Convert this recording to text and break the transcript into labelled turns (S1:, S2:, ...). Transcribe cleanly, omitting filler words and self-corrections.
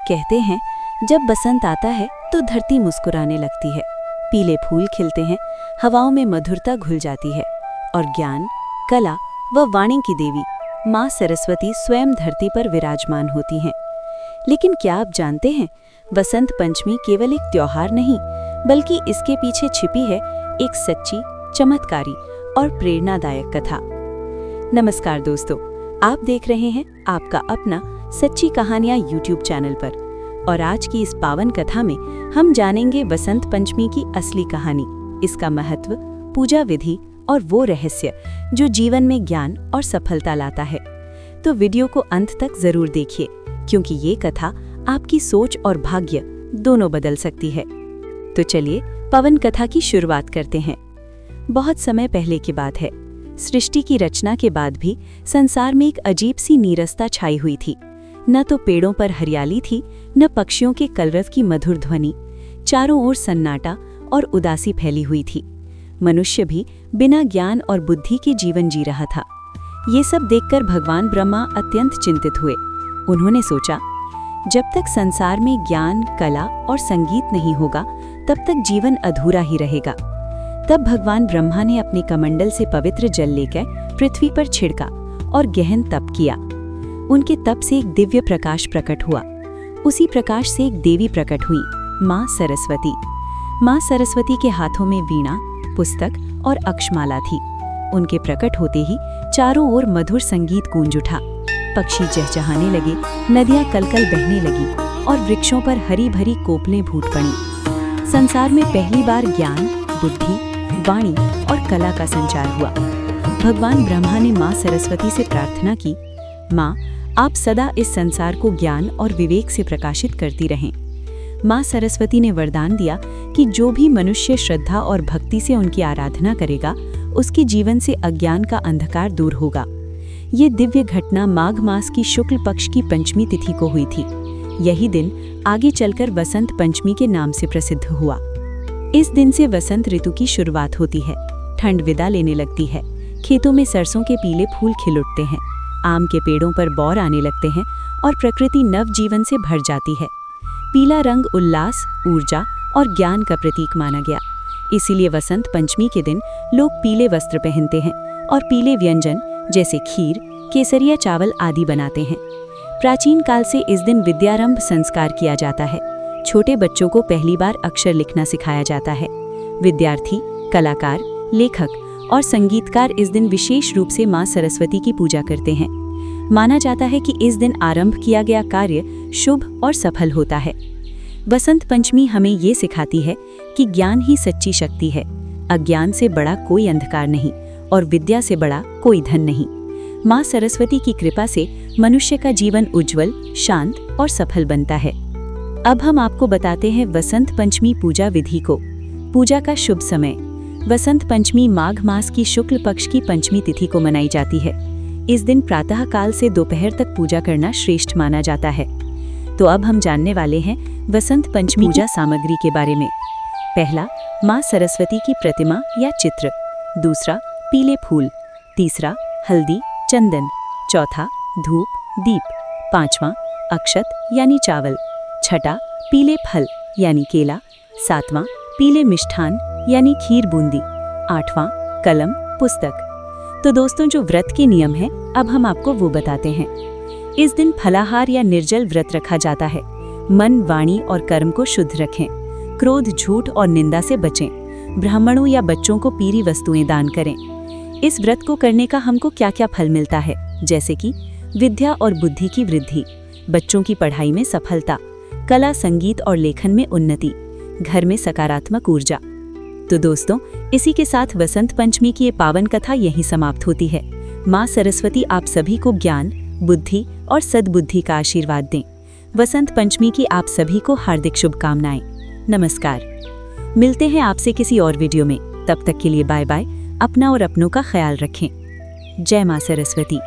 S1: कहते हैं जब बसंत आता है तो धरती मुस्कुराने लगती है, पीले फूल खिलते हैं, हवाओं में मधुरता घुल जाती है और ज्ञान, कला व वाणी की देवी माँ सरस्वती स्वयं धरती पर विराजमान होती हैं। लेकिन क्या आप जानते हैं, बसंत पंचमी केवल एक त्योहार नहीं बल्कि इसके पीछे छिपी है एक सच्ची, चमत्कारी और प्रेरणादायक कथा। नमस्कार दोस्तों, आप देख रहे हैं आपका अपना सच्ची कहानियाँ यूट्यूब चैनल पर और आज की इस पावन कथा में हम जानेंगे बसंत पंचमी की असली कहानी, इसका महत्व, पूजा विधि और वो रहस्य जो जीवन में ज्ञान और सफलता लाता है। तो वीडियो को अंत तक जरूर देखिए क्योंकि ये कथा आपकी सोच और भाग्य दोनों बदल सकती है। तो चलिए पावन कथा की शुरुआत करते हैं। बहुत समय पहले की बात है। सृष्टि की रचना के बाद भी संसार में एक अजीब सी नीरसता छाई हुई थी। न तो पेड़ों पर हरियाली थी, न पक्षियों के कलरव की मधुर ध्वनि। चारों ओर सन्नाटा और उदासी फैली हुई थी। मनुष्य भी बिना ज्ञान और बुद्धि के जीवन जी रहा था। ये सब देखकर भगवान ब्रह्मा अत्यंत चिंतित हुए। उन्होंने सोचा, जब तक संसार में ज्ञान, कला और संगीत नहीं होगा तब तक जीवन अधूरा ही रहेगा। तब भगवान ब्रह्मा ने अपने कमंडल से पवित्र जल लेकर पृथ्वी पर छिड़का और गहन तप किया। उनके तप से एक दिव्य प्रकाश प्रकट हुआ। उसी प्रकाश से एक देवी प्रकट हुई, माँ सरस्वती। माँ सरस्वती के हाथों में वीणा, पुस्तक और अक्षमाला थी। उनके प्रकट होते ही चारों ओर मधुर संगीत गूंज उठा। पक्षी चहचहाने लगे, नदियाँ कलकल बहने लगी और वृक्षों पर हरी भरी कोपलें फूट पड़ी। संसार में पहली बार ज्ञान, बुद्धि, वाणी और कला का संचार हुआ। भगवान ब्रह्मा ने माँ सरस्वती से प्रार्थना की, माँ, आप सदा इस संसार को ज्ञान और विवेक से प्रकाशित करती रहें। माँ सरस्वती ने वरदान दिया कि जो भी मनुष्य श्रद्धा और भक्ति से उनकी आराधना करेगा, उसके जीवन से अज्ञान का अंधकार दूर होगा। ये दिव्य घटना माघ मास की शुक्ल पक्ष की पंचमी तिथि को हुई थी। यही दिन आगे चलकर बसंत पंचमी के नाम से प्रसिद्ध हुआ। इस दिन से वसंत ऋतु की शुरुआत होती है। ठंड विदा लेने लगती है। खेतों में सरसों के पीले फूल खिल उठते हैं, आम के पेड़ों पर बौर आने लगते हैं और प्रकृति नव जीवन से भर जाती है। पीला रंग उल्लास, ऊर्जा और ज्ञान का प्रतीक माना गया। इसीलिए वसंत पंचमी के दिन लोग पीले वस्त्र पहनते हैं और पीले व्यंजन जैसे खीर, केसरिया चावल आदि बनाते हैं। प्राचीन काल से इस दिन विद्यारंभ संस्कार किया जाता है। छोटे बच्चों को पहली बार अक्षर लिखना सिखाया जाता है। विद्यार्थी, कलाकार, लेखक और संगीतकार इस दिन विशेष रूप से माँ सरस्वती की पूजा करते हैं। माना जाता है कि इस दिन आरंभ किया गया कार्य शुभ और सफल होता है। बसंत पंचमी हमें ये सिखाती है कि ज्ञान ही सच्ची शक्ति है। अज्ञान से बड़ा कोई अंधकार नहीं और विद्या से बड़ा कोई धन नहीं। माँ सरस्वती की कृपा से मनुष्य का जीवन उज्जवल, शांत और सफल बनता है। अब हम आपको बताते हैं वसंत पंचमी पूजा विधि को। पूजा का शुभ समय। वसंत पंचमी माघ मास की शुक्ल पक्ष की पंचमी तिथि को मनाई जाती है। इस दिन प्रातः काल से दोपहर तक पूजा करना श्रेष्ठ माना जाता है। तो अब हम जानने वाले हैं वसंत पंचमी पूजा सामग्री के बारे में। पहला, माँ सरस्वती की प्रतिमा या चित्र। दूसरा, पीले फूल। तीसरा, हल्दी, चंदन। चौथा, धूप, दीप। पांचवा, अक्षत यानी चावल। छठा, पीले फल यानी केला। सातवां, पीले मिष्ठान यानी खीर बूंदी। आठवां, कलम, पुस्तक। तो दोस्तों, जो व्रत के नियम हैं, अब हम आपको वो बताते हैं। इस दिन फलाहार या निर्जल व्रत रखा जाता है। मन, वाणी और कर्म को शुद्ध रखें। क्रोध, झूठ और निंदा से बचें। ब्राह्मणों या बच्चों को पीली वस्तुएं दान करें। इस व्रत को करने का हमको क्या क्या फल मिलता है, जैसे कि विद्या और बुद्धि की वृद्धि, बच्चों की पढ़ाई में सफलता, कला, संगीत और लेखन में उन्नति, घर में सकारात्मक ऊर्जा। तो दोस्तों, इसी के साथ वसंत पंचमी की ये पावन कथा यहीं समाप्त होती है। माँ सरस्वती आप सभी को ज्ञान, बुद्धि और सद्बुद्धि का आशीर्वाद दें। वसंत पंचमी की आप सभी को हार्दिक शुभकामनाएं। नमस्कार। मिलते हैं आपसे किसी और वीडियो में। तब तक के लिए बाय बाय। अपना और अपनों का ख्याल रखें। जय माँ सरस्वती।